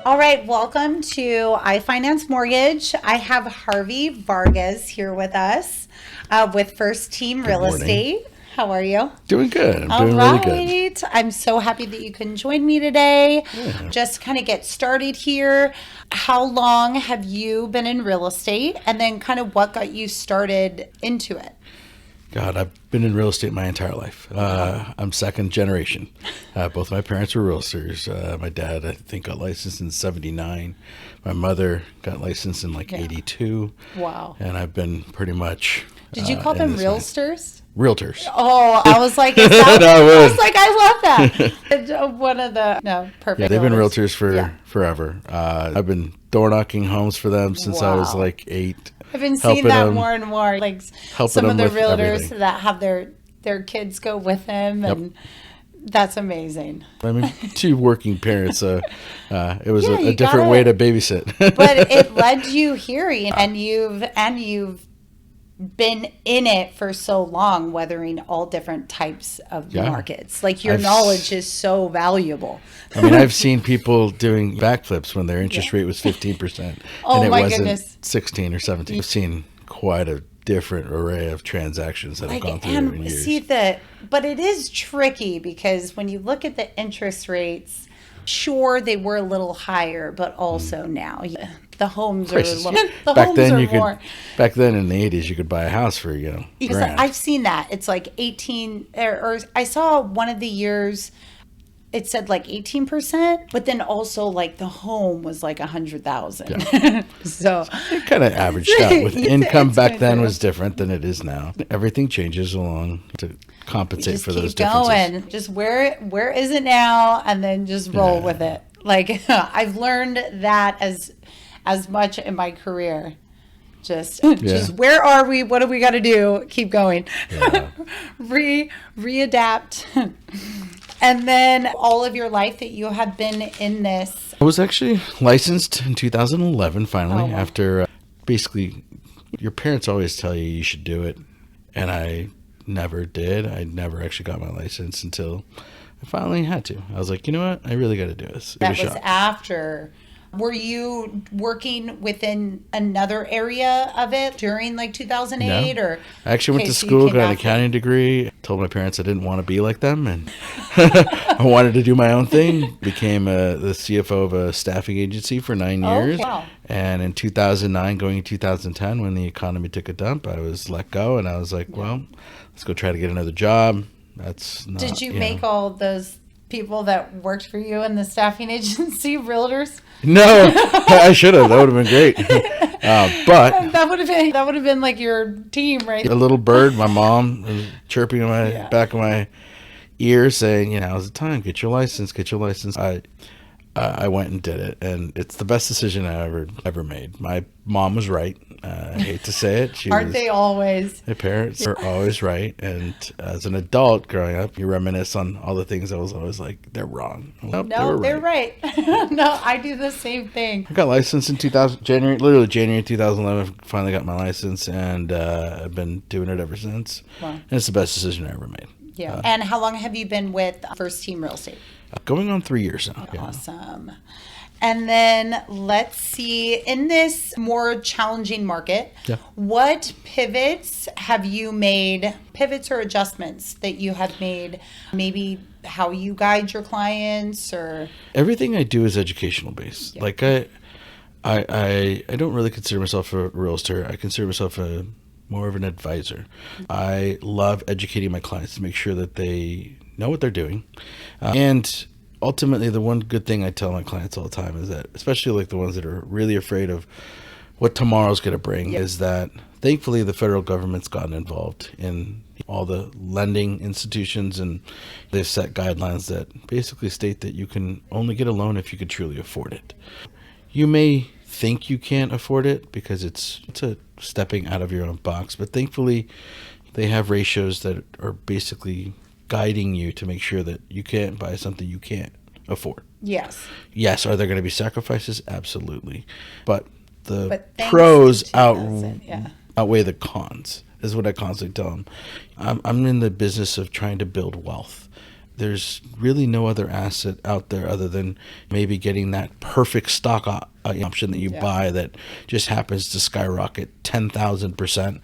All right, welcome to I Finance Mortgage. I have Harvey Vargas here with us with First Team Good Real morning. Estate. How are you? Doing good. I'm All doing really good. right. I'm so happy that you can join me today. Yeah. Just kind of get started here. How long have you been in real estate? And then kind of what got you started into it? God, I've been in real estate my entire life. I'm second generation. Both my parents were realtors. My dad, I think, got licensed in '79. My mother got licensed in like Yeah. '82. Wow. And I've been pretty much. Did you call in them this line. realtors? Realtors. Oh, I was like, is that, No, I I would. was like, I love that. It's, one of the, no, perfect. Yeah, they've been realtors. realtors for Yeah. forever. I've been door knocking homes for them since I was Wow. like 8. I've been seeing helping that them- more and more. Like helping some of them the with realtors everything. that have their kids go with them, and that's amazing. I mean, 2 working parents, so it was Yeah, a you different gotta- way to babysit. But it led you here, and you've been in it for so long, weathering all different types of Yeah. markets. Like your I've knowledge is so valuable. I mean, I've seen people doing backflips when their interest rate was 15%, Oh, and it my wasn't goodness. 16 or 17. I've seen quite a different array of transactions that have gone through in And years. see but it is tricky because when you look at the interest rates, sure they were a little higher, but also now the homes are Prices. the Back homes then, are you more. could. Back then, in the 80s, you could buy a house for Because grand. I've seen that it's like 18 or I saw one of the years. It said like 18%, but then also like the home was like 100,000. So It kind of averaged out with income It's back been then true. was different than it is now. Everything changes along to compensate just for keep those differences. going. Just where is it now, and then just roll Yeah. with it. Like I've learned that as much in my career. Just where are we? What do we got to do? Keep going. Yeah. Readapt. And then all of your life that you have been in this. I was actually licensed in 2011 finally, Oh, wow. after basically your parents always tell you should do it, and I never did. I never actually got my license until I finally had to. I was like, you know what? I really got to do this. Give That it a was shot. after. Were you working within another area of it during like 2008 or? I actually went Okay, to so you school, came got an after. accounting degree, told my parents I didn't want to be like them, and I wanted to do my own thing. Became the CFO of a staffing agency for 9 Oh, years. wow. And in 2009, going in 2010, when the economy took a dump, I was let go, and I was like, well, let's go try to get another job. That's not, Did you know. make all those people that worked for you in the staffing agency realtors? No, I should have. That would have been great. But That would have been like your team, right? a little bird, my mom, was chirping in my back of my ear, saying, "Now's the time. Get your license. Get your license." I went and did it, and it's the best decision I ever made. My mom was right. I hate to say it. Aren't they always? My parents are always right, and as an adult growing up, you reminisce on all the things I was always like, they're wrong. Nope, No, they they're were right. right. No, I do the same thing. I got licensed in January 2011. Finally got my license, and I've been doing it ever since. Wow. And it's the best decision I ever made. Yeah. And how long have you been with First Team Real Estate? Going on 3 years now. Yeah. Awesome. And then let's see, in this more challenging market, Yeah. what pivots have you made, pivots or adjustments that you have made, maybe how you guide your clients or? Everything I do is educational based. Yeah. Like I don't really consider myself a realtor. I consider myself more of an advisor. I love educating my clients to make sure that they know what they're doing. And ultimately, the one good thing I tell my clients all the time is that, especially like the ones that are really afraid of what tomorrow's going to bring, is that thankfully the federal government's gotten involved in all the lending institutions, and they've set guidelines that basically state that you can only get a loan if you could truly afford it. You may think you can't afford it because it's a stepping out of your own box, but thankfully they have ratios that are basically guiding you to make sure that you can't buy something you can't afford. Yes. Yes, are there going to be sacrifices? Absolutely. But the But thanks pros to 2000, outweigh the cons, is what I constantly tell them. I'm in the business of trying to build wealth. there's really no other asset out there other than maybe getting that perfect stock option that you buy that just happens to skyrocket 10,000%.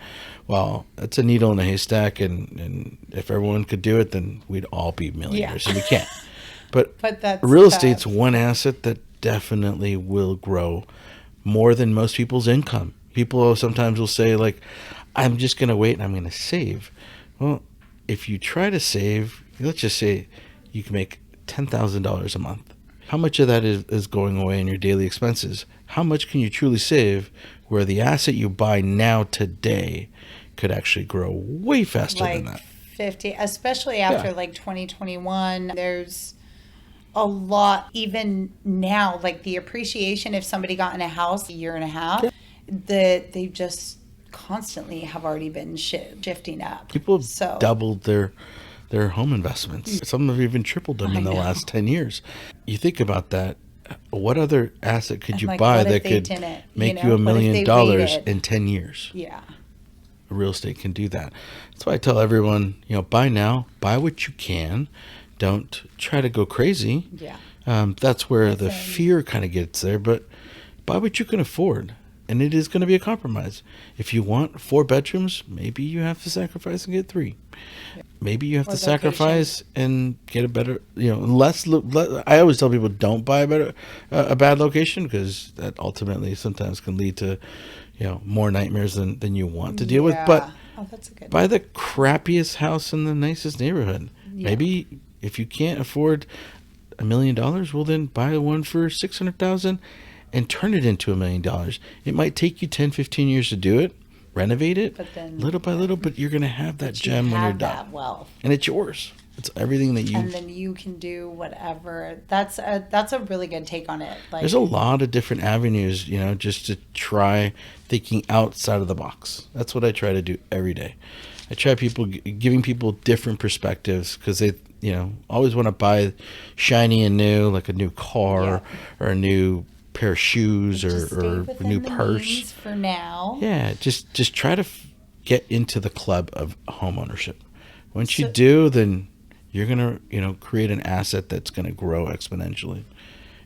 Well, that's a needle in a haystack, and if everyone could do it, then we'd all be millionaires, and we can't. But that's real estate's one asset that definitely will grow more than most people's income. People sometimes will say, like, I'm just going to wait and I'm going to save. Well, if you try to save, let's just say you can make $10,000 a month. How much of that is going away in your daily expenses? How much can you truly save where the asset you buy now today could actually grow way faster than that? 50, especially after like 2021, there's a lot, even now, like the appreciation if somebody got in a house a year and a half, that they just constantly have already been shifting up. People have doubled their home investments. Some have even tripled them in the last 10 years. You think about that. What other asset could you buy that could make you $1 million in 10 years? Yeah. Real estate can do that. That's why I tell everyone, buy now, buy what you can. Don't try to go crazy. Yeah. That's where the fear kind of gets there, but buy what you can afford. And it is going to be a compromise. If you want 4 bedrooms, maybe you have to sacrifice and get 3. Maybe you have to sacrifice and get a better, less. I always tell people don't buy a bad location, because that ultimately sometimes can lead to, more nightmares than you want to deal with. But that's a good buy the crappiest house in the nicest neighborhood. Yeah. Maybe if you can't afford $1 million, well then buy one for $600,000 and turn it into $1 million. It might take you 10, 15 years to do it. Renovate it little by little, but you're going to have that gem when you're done. Wealth. And it's yours. It's everything that you... And then you can do whatever. That's a really good take on it. Like, there's a lot of different avenues, just to try thinking outside of the box. That's what I try to do every day. I try giving people different perspectives, because they, always want to buy shiny and new, like a new car or a new pair of shoes or a new purse for now. Yeah, just try to get into the club of home ownership. Once you do, then you're gonna create an asset that's gonna grow exponentially,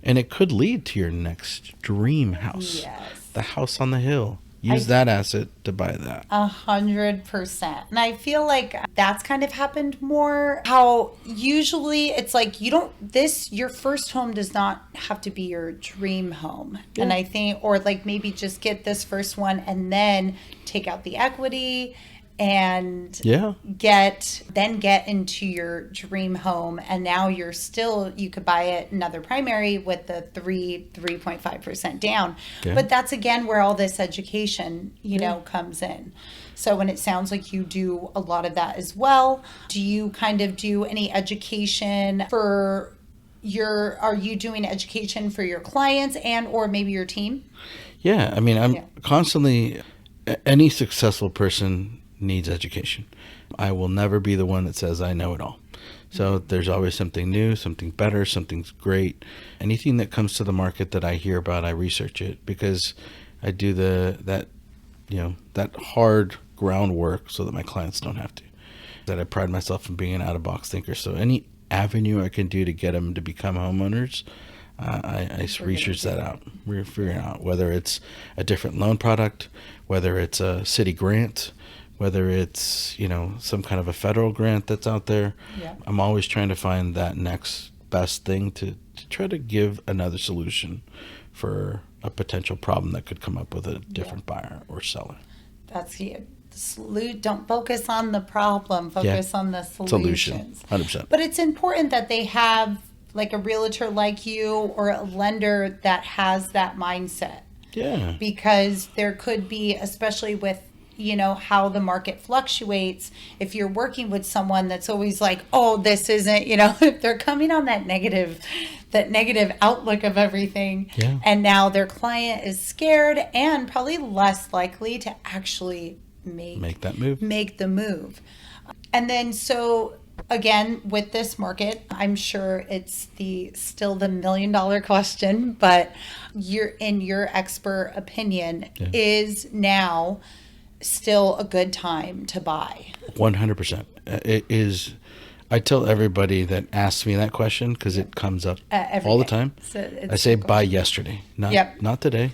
and it could lead to your next dream house. Yes, the house on the hill. Use that asset to buy that. 100%. And I feel like that's kind of happened more. How usually it's like your first home does not have to be your dream home. Yeah. And I think, or like maybe just get this first one and then take out the equity and get into your dream home, and now you could buy it another primary with the 3.5% down. But that's again where all this education comes in. So when it sounds like you do a lot of that as well, do you kind of do any education are you doing education for your clients and or maybe your team? I mean, I'm constantly, any successful person needs education. I will never be the one that says I know it all. So there's always something new, something better, something's great. Anything that comes to the market that I hear about, I research it, because I do that hard groundwork so that my clients don't have to. That I pride myself in being an out-of-box thinker. So any avenue I can do to get them to become homeowners, I research that out. We're figuring out whether it's a different loan product, whether it's a city grant, whether it's, some kind of a federal grant that's out there. Yeah. I'm always trying to find that next best thing to try to give another solution for a potential problem that could come up with a different buyer or seller. That's the don't focus on the problem, focus on the solutions. 100%. But it's important that they have like a realtor like you or a lender that has that mindset. Yeah. Because there could be, especially with how the market fluctuates, if you're working with someone that's always like, oh, this isn't, if they're coming on that negative outlook of everything, and now their client is scared and probably less likely to actually make the move. And then so again, with this market, I'm sure it's still the $1 million question, but in your expert opinion, is now still a good time to buy? 100%. It is I tell everybody that asks me that question, because it comes up Every all the day. time. So I say buy yesterday, not today.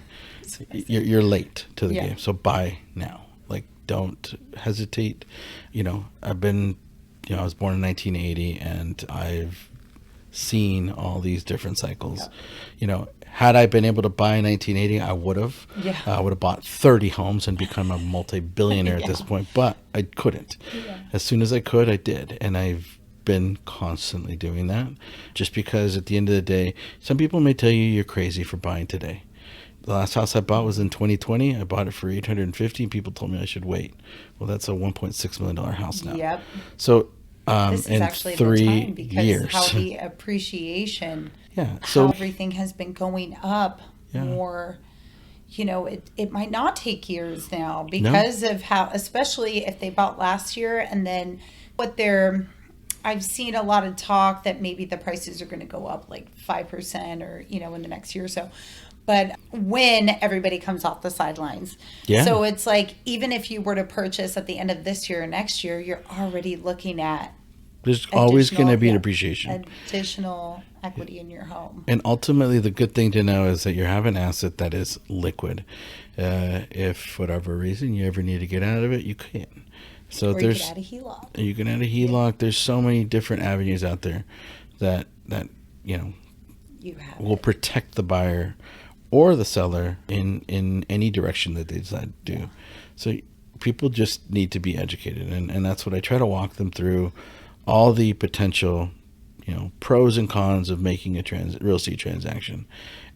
You're late to the game, so buy now. Like, don't hesitate. I was born in 1980, and I've seen all these different cycles. Had I been able to buy in 1980, I would have. Yeah. I would have bought 30 homes and become a multi-billionaire at this point, but I couldn't. Yeah. As soon as I could, I did, and I've been constantly doing that, just because at the end of the day, some people may tell you you're crazy for buying today. The last house I bought was in 2020. I bought it for $850. People told me I should wait. Well, that's a $1.6 million house now. Yep. So This is in actually 3 the time, because years, how the appreciation, so how everything has been going up more. It might not take years now because of how, especially if they bought last year, and then I've seen a lot of talk that maybe the prices are going to go up like 5% or, in the next year or so. But when everybody comes off the sidelines. Yeah. So it's like, even if you were to purchase at the end of this year or next year, you're already looking at there's always going to be an appreciation. Additional equity in your home. And ultimately, the good thing to know is that you have an asset that is liquid. If for whatever reason you ever need to get out of it, you can. So Or you can add a HELOC. You can add a HELOC. There's so many different avenues out there that will protect the buyer or the seller in any direction that they decide to do. So people just need to be educated, and that's what I try to walk them through, all the potential pros and cons of making a real estate transaction.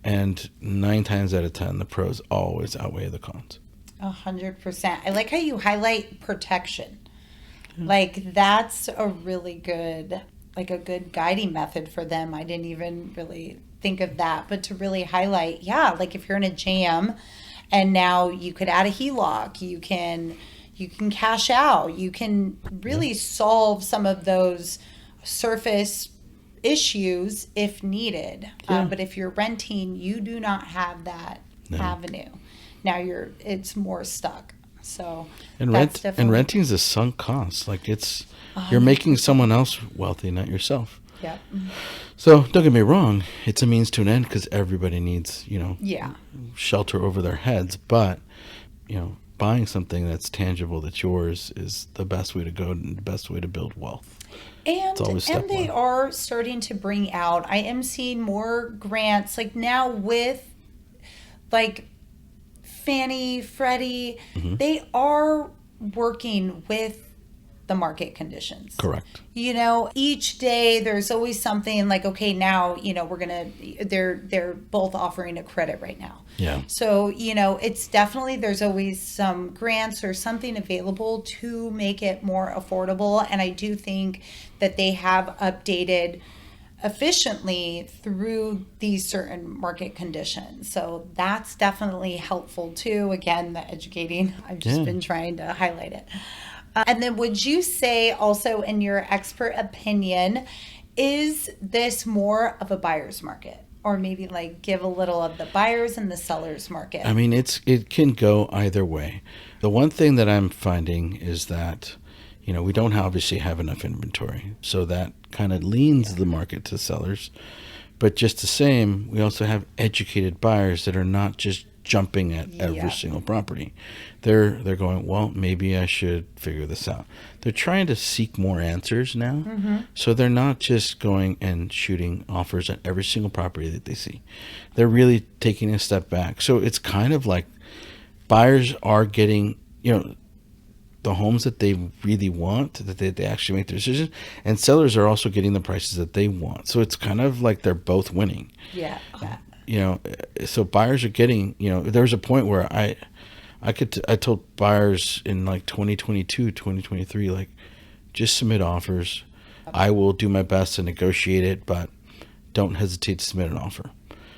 And 9 times out of 10, the pros always outweigh the cons. 100%. I like how you highlight protection. Like, that's a really good, a good guiding method for them. I didn't even really think of that, but to really highlight, like if you're in a jam and now you could add a HELOC, you can cash out, you can really solve some of those surface issues if needed. But if you're renting, you do not have that avenue. Now it's more stuck. So renting is a sunk cost. Like, you're making someone else wealthy, not yourself. Yep. So don't get me wrong, it's a means to an end, because everybody needs shelter over their heads. But buying something that's tangible, that's yours, is the best way to go and the best way to build wealth. And they are starting to bring out, I am seeing more grants, like now with Fannie, Freddie, they are working with the market conditions. Correct. Each day there's always something like, okay, now, they're both offering a credit right now. Yeah. So, it's definitely, there's always some grants or something available to make it more affordable. And I do think that they have updated efficiently through these certain market conditions. So that's definitely helpful too. Again, the educating, I've just been trying to highlight it. And then would you say also, in your expert opinion, is this more of a buyer's market? Or maybe give a little of the buyers and the sellers market? I mean, it can go either way. The one thing that I'm finding is that, we don't obviously have enough inventory. So that kind of leans the market to sellers. But just the same, we also have educated buyers that are not just jumping at every single property. They're going, well, maybe I should figure this out. They're trying to seek more answers now. So they're not just going and shooting offers at every single property that they see. They're really taking a step back. So it's kind of like buyers are getting, the homes that they really want, that they actually make their decision, and sellers are also getting the prices that they want. So it's kind of like they're both winning. Yeah. So buyers are getting, there was a point where I told buyers in 2022, 2023, just submit offers. I will do my best to negotiate it, but don't hesitate to submit an offer.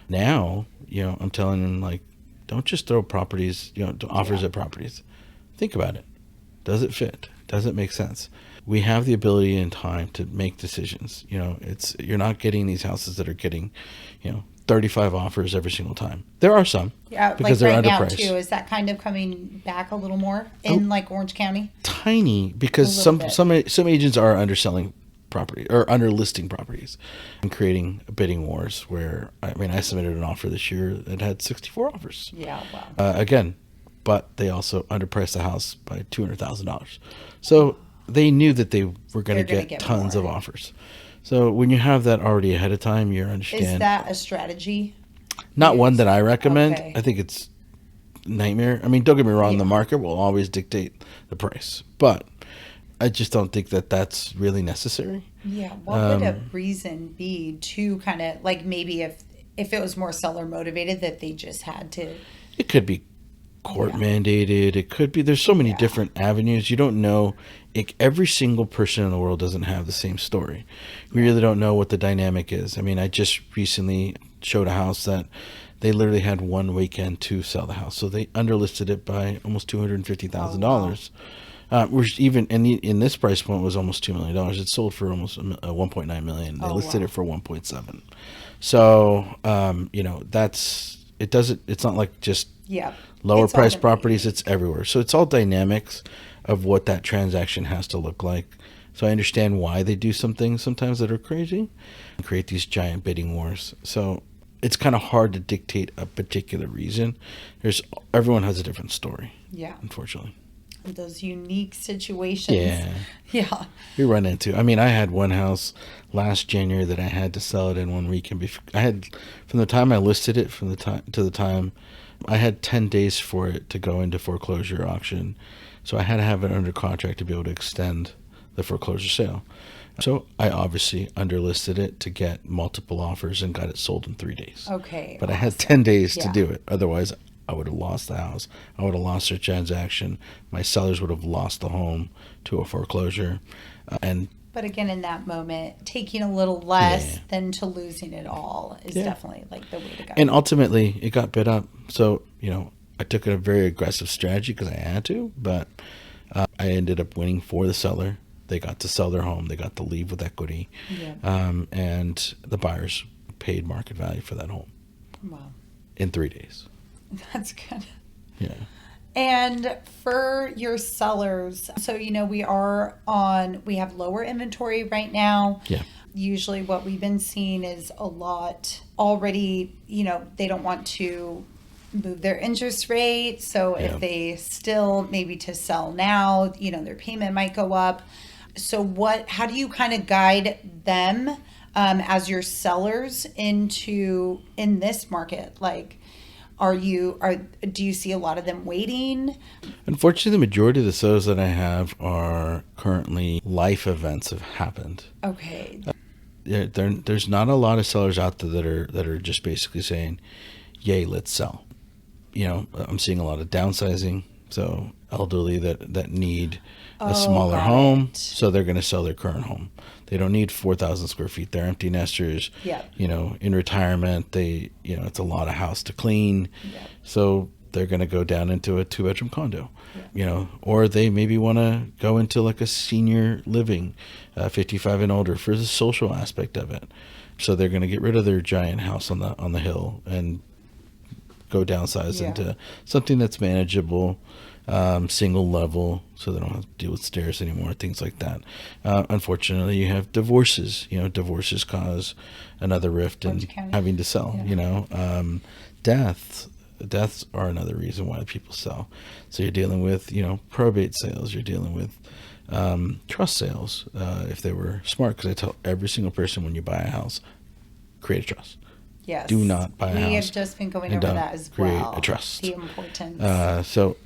Now, I'm telling them, don't just throw properties, offers at properties. Think about it. Does it fit? Does it make sense? We have the ability and time to make decisions. You're not getting these houses that are getting, 35 offers every single time. There are some. Yeah, because they're right now underpriced. too. Is that kind of coming back a little more in Orange County? Tiny, because some agents are underselling property or under listing properties and creating bidding wars where, I submitted an offer this year that had 64 offers. Yeah, wow. Again, but they also underpriced the house by $200,000. So they knew that they were going to get tons of offers. So when you have that already ahead of time, you understand. Is that a strategy? Not one that I recommend. Okay. I think it's nightmare. I mean, don't get me wrong, the market will always dictate the price, but I just don't think that that's really necessary. Yeah, what would a reason be to kind of like maybe if it was more seller motivated that they just had to? It could be court mandated. It could be. There's so many different avenues. You don't know. Every single person in the world doesn't have the same story. We really don't know what the dynamic is. I mean, I just recently showed a house that they literally had one weekend to sell the house, so they underlisted it by almost $250,000. Which even in this price point was almost $2 million. It sold for almost $1.9 million. They listed it for 1.7. So that's it. Doesn't. It's not like just lower price properties. It's everywhere. So it's all dynamics of what that transaction has to look like. So I understand why they do some things sometimes that are crazy and create these giant bidding wars. So it's kind of hard to dictate a particular reason. Everyone has a different story. Yeah. Unfortunately. Those unique situations. Yeah. We run into. I mean, I had one house last January that I had to sell it in 1 week, and I had from the time I listed it to the time I had 10 days for it to go into foreclosure auction. So I had to have it under contract to be able to extend the foreclosure sale. So I obviously underlisted it to get multiple offers and got it sold in 3 days. Okay. But I had 10 days to do it. Otherwise, I would have lost the house. I would have lost their transaction. My sellers would have lost the home to a foreclosure. But again, in that moment, taking a little less than to losing it all is definitely like the way to go. And ultimately, it got bid up. So, I took a very aggressive strategy because I had to, but I ended up winning for the seller. They got to sell their home. They got to leave with equity. And the buyers paid market value for that home. Wow. In 3 days. That's good. Yeah. And for your sellers, so, we have lower inventory right now. Yeah. Usually what we've been seeing is a lot already, they don't want to move their interest rate. So if they still maybe to sell now, their payment might go up. So how do you kind of guide them as your sellers in this market? Like, do you see a lot of them waiting? Unfortunately, the majority of the sellers that I have are currently life events have happened. Okay. There's not a lot of sellers out there that are just basically saying, "Yay, let's sell." I'm seeing a lot of downsizing. So elderly that need a smaller home, so they're going to sell their current home. They don't need 4,000 square feet. They're empty nesters. In retirement, it's a lot of house to clean. So they're going to go down into a 2-bedroom condo, or they maybe want to go into like a senior living, 55 and older for the social aspect of it. So they're going to get rid of their giant house on the hill and go downsize into something that's manageable, single level, so they don't have to deal with stairs anymore, things like that. Unfortunately, you have divorces. Divorces cause another rift in having to sell. Deaths are another reason why people sell. So you're dealing with probate sales. You're dealing with trust sales if they were smart. Because I tell every single person when you buy a house, create a trust. Yes. Do not buy a house. We have just been going over that as well. Create a trust. The importance. So,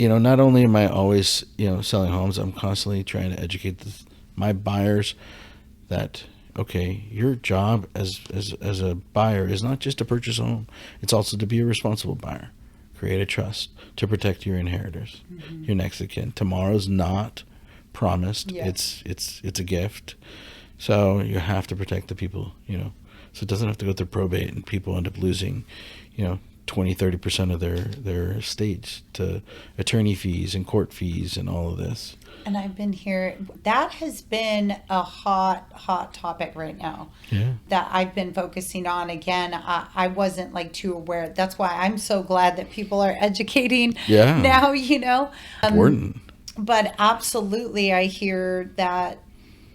not only am I always, selling homes, I'm constantly trying to educate my buyers that, okay, your job as a buyer is not just to purchase a home. It's also to be a responsible buyer. Create a trust to protect your inheritors, your next of kin. Tomorrow's not promised. Yeah. It's a gift. So you have to protect the people, So it doesn't have to go through probate and people end up losing, 20-30% of their estates to attorney fees and court fees and all of this. And I've been here. That has been a hot topic right now. Yeah. That I've been focusing on. Again, I wasn't too aware. That's why I'm so glad that people are educating now, Important. But absolutely, I hear that,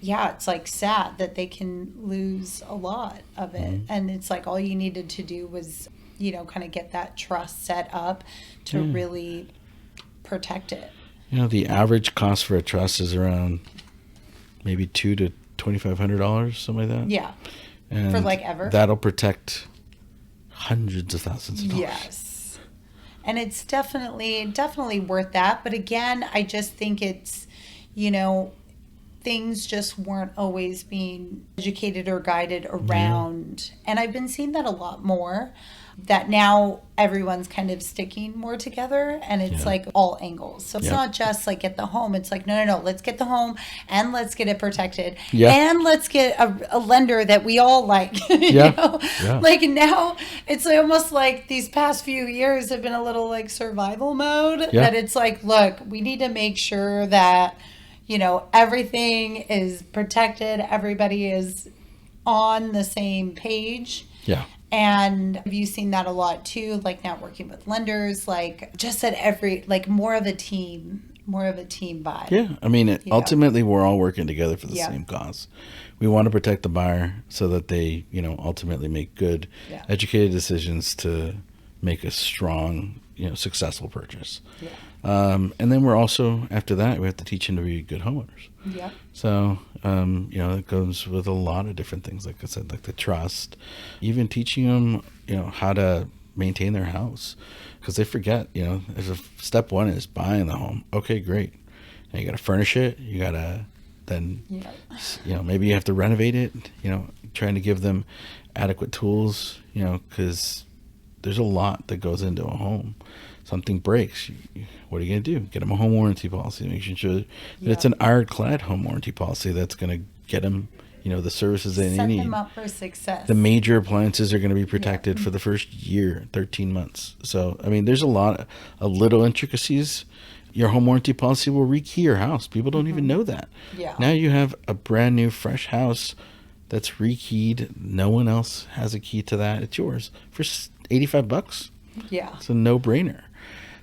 yeah, it's like sad that they can lose a lot of it. And it's like all you needed to do was, kind of get that trust set up to really protect it. The average cost for a trust is around maybe $200 to $2,500, something like that. Yeah. And for like ever. That'll protect hundreds of thousands of dollars. Yes. And it's definitely worth that. But again, I just think it's, things just weren't always being educated or guided around. And I've been seeing that a lot more, that now everyone's kind of sticking more together, and it's like all angles. So it's not just like get the home. It's like, no, let's get the home and let's get it protected. And let's get a lender that we all like. Like now it's almost like these past few years have been a little like survival mode, that it's like, look, we need to make sure that everything is protected, everybody is on the same page. And have you seen that a lot too? Like now working with lenders, like just at more of a team vibe. Yeah. I mean, ultimately we're all working together for the same cause. We want to protect the buyer so that they, ultimately make good, educated decisions to make a strong, successful purchase. And then we're also, after that, we have to teach them to be good homeowners. So, it goes with a lot of different things, like I said, like the trust, even teaching them, how to maintain their house, because they forget, step one is buying the home. Okay, great. Now you got to furnish it. You got to then, maybe you have to renovate it, trying to give them adequate tools, because there's a lot that goes into a home. Something breaks, what are you going to do? Get them a home warranty policy, making sure that it's an ironclad home warranty policy that's going to get them, the services they need. Set them up for success. The major appliances are going to be protected for the first year, 13 months. So, I mean, there's a lot of little intricacies. Your home warranty policy will rekey your house. People don't even know that. Now you have a brand new, fresh house that's rekeyed. No one else has a key to that. It's yours for $85. It's a no-brainer.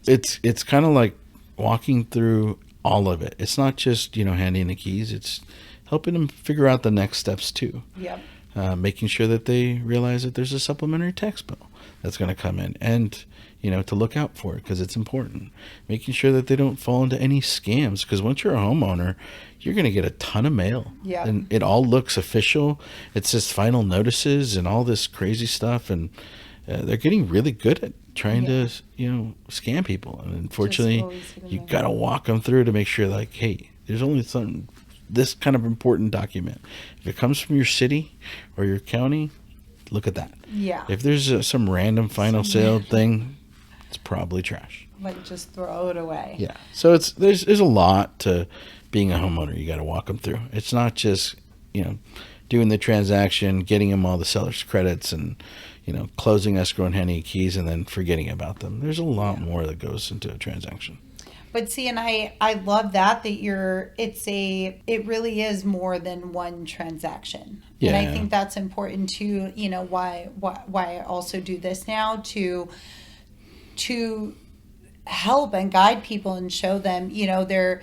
It's kind of like walking through all of it. It's not just, handing the keys. It's helping them figure out the next steps too. Making sure that they realize that there's a supplementary tax bill that's going to come in, and, to look out for it because it's important. Making sure that they don't fall into any scams, because once you're a homeowner, you're going to get a ton of mail. And it all looks official. It's just final notices and all this crazy stuff, and they're getting really good at trying to, scam people. And unfortunately, you got to walk them through to make sure, like, hey, there's only this kind of important document. If it comes from your city or your county, look at that. If there's some random final sale thing, it's probably trash. Like, just throw it away. So there's a lot to being a homeowner. You got to walk them through. It's not just, doing the transaction, getting them all the seller's credits, and closing escrow and handing keys and then forgetting about them. There's a lot more that goes into a transaction. But see, and I love that it really is more than one transaction. And I think that's important too, why I also do this now, to help and guide people and show them, there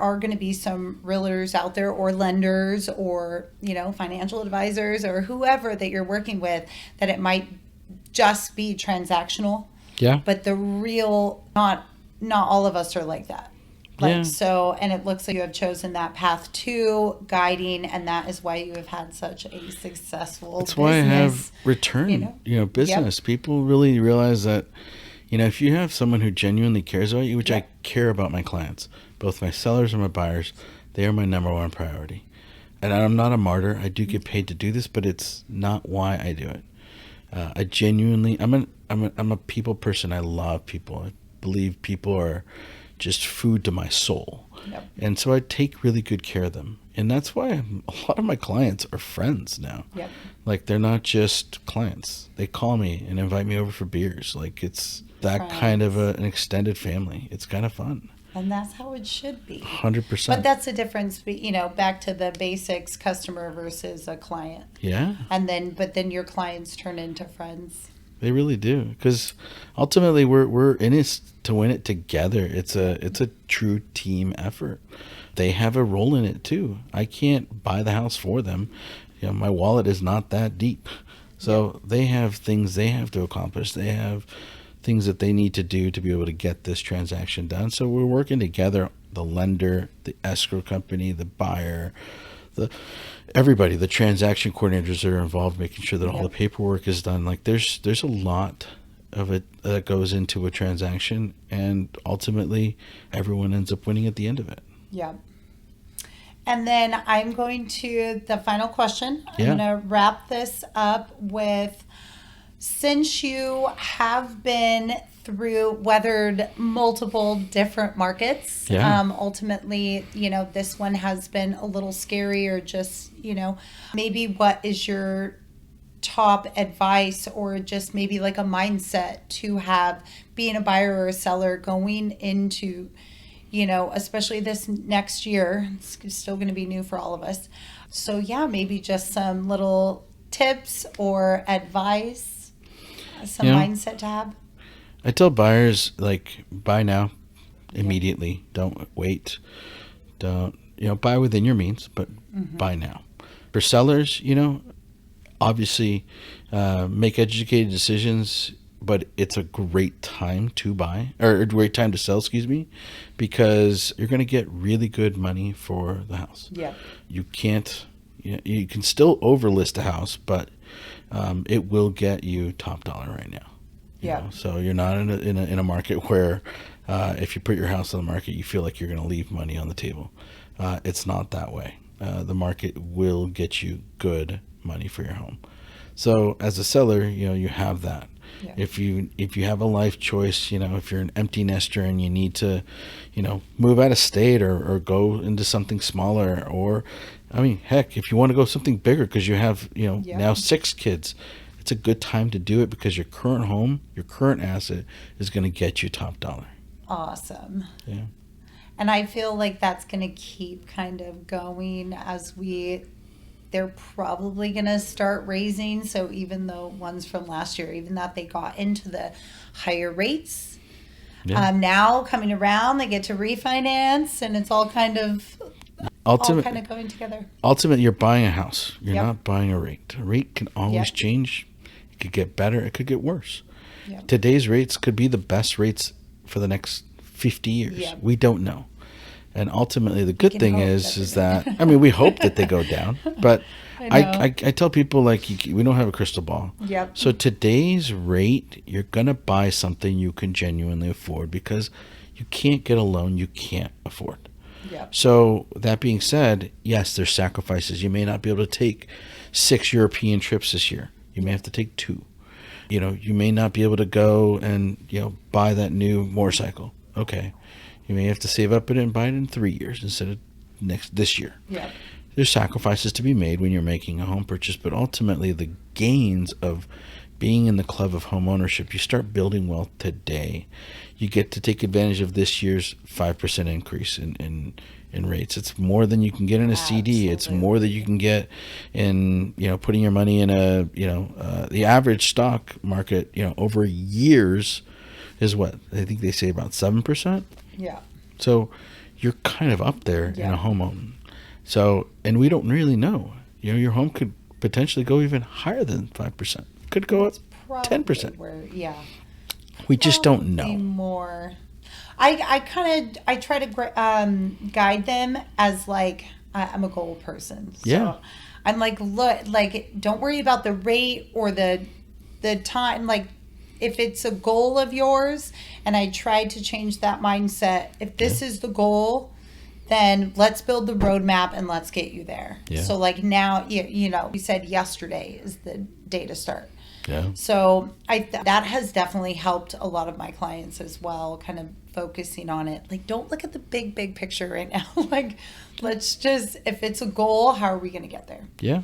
are going to be some realtors out there, or lenders, or, financial advisors, or whoever that you're working with, that it might just be transactional. But the real, not all of us are like that. So, and it looks like you have chosen that path too, guiding, and that is why you have had such a successful business. That's why I have return, business. People really realize that, if you have someone who genuinely cares about you, which I care about my clients, both my sellers and my buyers, they are my number one priority. And I'm not a martyr. I do get paid to do this, but it's not why I do it. I genuinely, I'm a people person. I love people. I believe people are just food to my soul. And so I take really good care of them. And that's why a lot of my clients are friends now. Like, they're not just clients. They call me and invite me over for beers. Like, it's that kind of an extended family. It's kind of fun. And that's how it should be. 100%. But that's the difference, back to the basics, customer versus a client. But then your clients turn into friends. They really do, because ultimately we're in it to win it together. It's a true team effort. they have a role in it too. I can't buy the house for them. My wallet is not that deep. So they have things they have to accomplish. They have things that they need to do to be able to get this transaction done. So we're working together, the lender, the escrow company, the buyer, everybody, the transaction coordinators that are involved, making sure that all the paperwork is done. Like there's a lot of it that goes into a transaction, and ultimately everyone ends up winning at the end of it. Yeah. And then I'm going to the final question. I'm going to wrap this up with, since you have been weathered multiple different markets, ultimately, this one has been a little scary, or just, maybe what is your top advice, or just maybe like a mindset to have, being a buyer or a seller going into, especially this next year? It's still going to be new for all of us. So yeah, maybe just some little tips or advice, some mindset to have. I tell buyers, like, buy now, immediately. Don't wait. Don't, buy within your means, but buy now. For sellers, obviously make educated decisions, but it's a great time to buy, or a great time to sell, because you're going to get really good money for the house. Yeah. You can't, you can still overlist a house, but it will get you top dollar right now. So you're not in a market where if you put your house on the market, you feel like you're going to leave money on the table. It's not that way. The market will get you good money for your home. So as a seller, you have that. Yeah. If you have a life choice, if you're an empty nester and you need to, move out of state or go into something smaller, or, heck, if you want to go something bigger because you have, now 6 kids, it's a good time to do it, because your current home, your current asset is going to get you top dollar. Awesome. Yeah. And I feel like that's going to keep kind of going as they're probably going to start raising. So even though ones from last year, even that they got into the higher rates, now coming around, they get to refinance, and it's all kind of going together. Ultimately, you're buying a house. You're not buying a rate. A rate can always change. It could get better. It could get worse. Yep. Today's rates could be the best rates for the next 50 years. Yep. We don't know. And ultimately, the good thing is that, we hope that they go down, but I tell people, like, we don't have a crystal ball. Yep. So today's rate, you're going to buy something you can genuinely afford, because you can't get a loan you can't afford. Yep. So that being said, yes, there's sacrifices. You may not be able to take 6 European trips this year. You may have to take 2. You may not be able to go and, buy that new motorcycle. Okay. You may have to save up and buy it in 3 years instead of this year. Yeah. There's sacrifices to be made when you're making a home purchase, but ultimately the gains of being in the club of home ownership, you start building wealth today. You get to take advantage of this year's 5% increase in rates. It's more than you can get in a CD. It's more than you can get in, putting your money in the average stock market, over years is what? I think they say about 7%. Yeah. So you're kind of up there in a home. So, and we don't really know. Your home could potentially go even higher than 5%. Could go up 10%. We just don't know. More. I try to guide them as, like, I'm a goal person. So I'm like, look, like, don't worry about the rate or the time. Like, if it's a goal of yours, and I try to change that mindset, if this is the goal, then let's build the roadmap and let's get you there. Yeah. So, like, now, we said yesterday is the day to start. Yeah. So that has definitely helped a lot of my clients as well, kind of focusing on it. Like, don't look at the big picture right now. Like, let's just, if it's a goal, how are we going to get there? Yeah.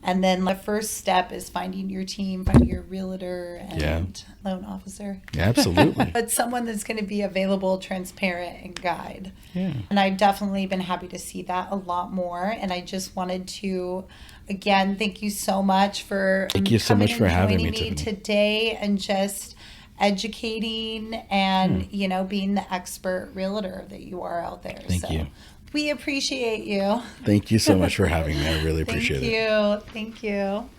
And then the first step is finding your team, finding your realtor and loan officer. Yeah, absolutely. But someone that's going to be available, transparent, and guide. Yeah. And I've definitely been happy to see that a lot more. And I just wanted to, again, thank you so much for having me today, and just educating and being the expert realtor that you are out there. Thank you. We appreciate you. Thank you so much for having me. I really appreciate it. Thank you. Thank you.